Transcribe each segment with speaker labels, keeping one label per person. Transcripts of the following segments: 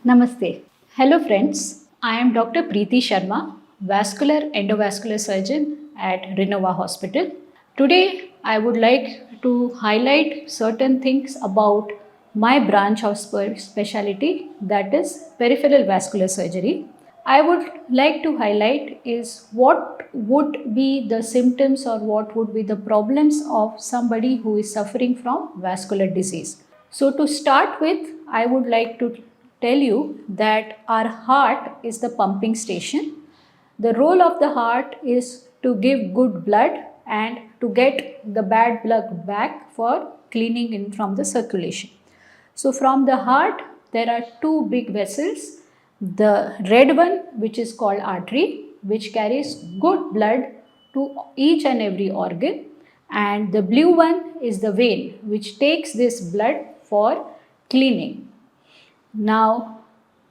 Speaker 1: Namaste. Hello friends, I am Dr. Pritee Sharma, vascular endovascular surgeon at Renova Hospital. Today I would like to highlight certain things about my branch of specialty, that is peripheral vascular surgery. I would like to highlight is what would be the symptoms or what would be the problems of somebody who is suffering from vascular disease. So to start with, I would like to tell you that our heart is the pumping station. The role of the heart is to give good blood and to get the bad blood back for cleaning in from the circulation. So from the heart, there are two big vessels. The red one, which is called artery, which carries good blood to each and every organ, and the blue one is the vein, which takes this blood for cleaning. Now,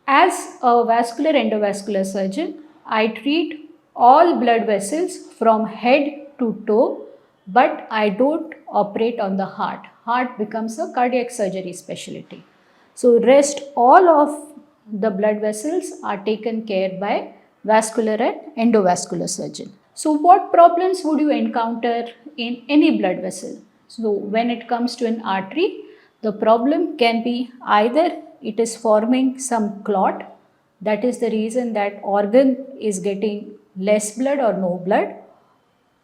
Speaker 1: as a vascular endovascular surgeon, I treat all blood vessels from head to toe, but I don't operate on the heart. Heart becomes a cardiac surgery specialty. So, rest all of the blood vessels are taken care by vascular and endovascular surgeon. So, what problems would you encounter in any blood vessel? So, when it comes to an artery, the problem can be either it is forming some clot, that is the reason that organ is getting less blood or no blood,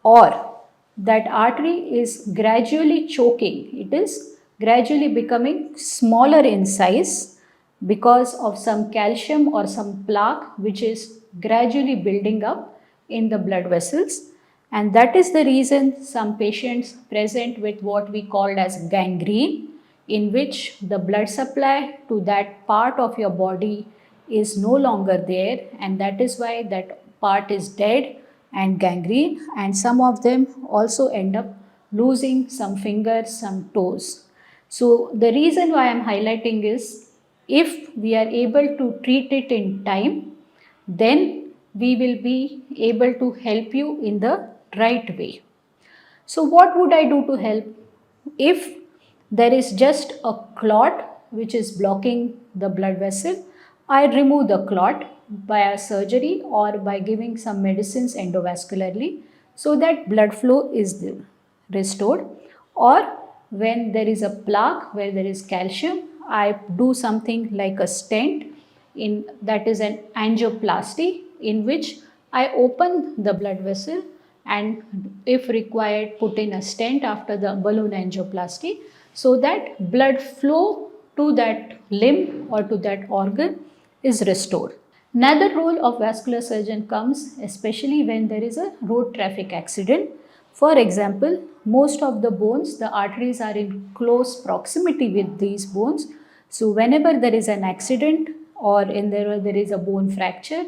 Speaker 1: or that artery is gradually choking, it is gradually becoming smaller in size because of some calcium or some plaque which is gradually building up in the blood vessels, and that is the reason some patients present with what we call as gangrene, in which the blood supply to that part of your body is no longer there, and that is why that part is dead and gangrene, and some of them also end up losing some fingers, some toes. So the reason why I am highlighting is if we are able to treat it in time, then we will be able to help you in the right way. So what would I do to help? If there is just a clot which is blocking the blood vessel, I remove the clot by a surgery or by giving some medicines endovascularly so that blood flow is restored. Or when there is a plaque where there is calcium, I do something like a stent, in that is an angioplasty, in which I open the blood vessel and if required put in a stent after the balloon angioplasty so that blood flow to that limb or to that organ is restored. Another role of vascular surgeon comes especially when there is a road traffic accident. For example, most of the bones, the arteries are in close proximity with these bones. So whenever there is an accident or there is a bone fracture,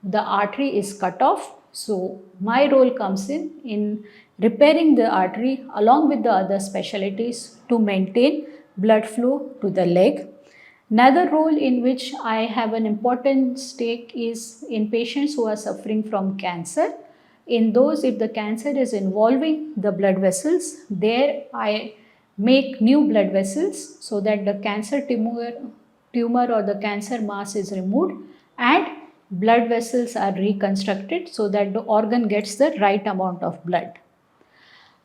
Speaker 1: the artery is cut off. So my role comes in repairing the artery along with the other specialties to maintain blood flow to the leg. Another role in which I have an important stake is in patients who are suffering from cancer. In those, if the cancer is involving the blood vessels, there I make new blood vessels so that the cancer tumor or the cancer mass is removed and blood vessels are reconstructed so that the organ gets the right amount of blood.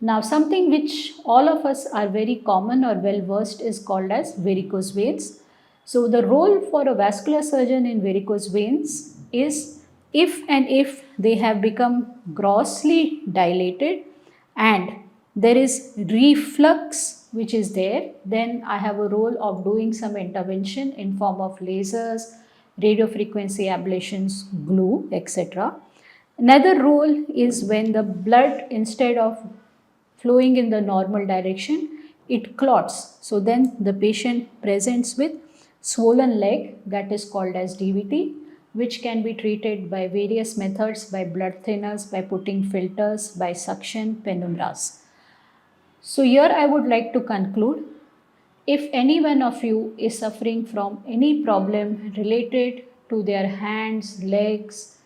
Speaker 1: Now, something which all of us are very common or well versed is called as varicose veins. So, the role for a vascular surgeon in varicose veins is if they have become grossly dilated and there is reflux which is there, then I have a role of doing some intervention in form of lasers, radiofrequency ablations, glue, etc. Another role is when the blood, instead of flowing in the normal direction, it clots. So then the patient presents with swollen leg, that is called as DVT, which can be treated by various methods, by blood thinners, by putting filters, by suction, penumbras. So here I would like to conclude. If any one of you is suffering from any problem related to their hands, legs,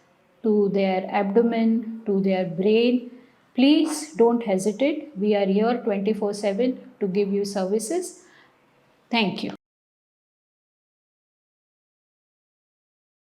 Speaker 1: to their abdomen, to their brain, please don't hesitate. We are here 24/7 to give you services. Thank you.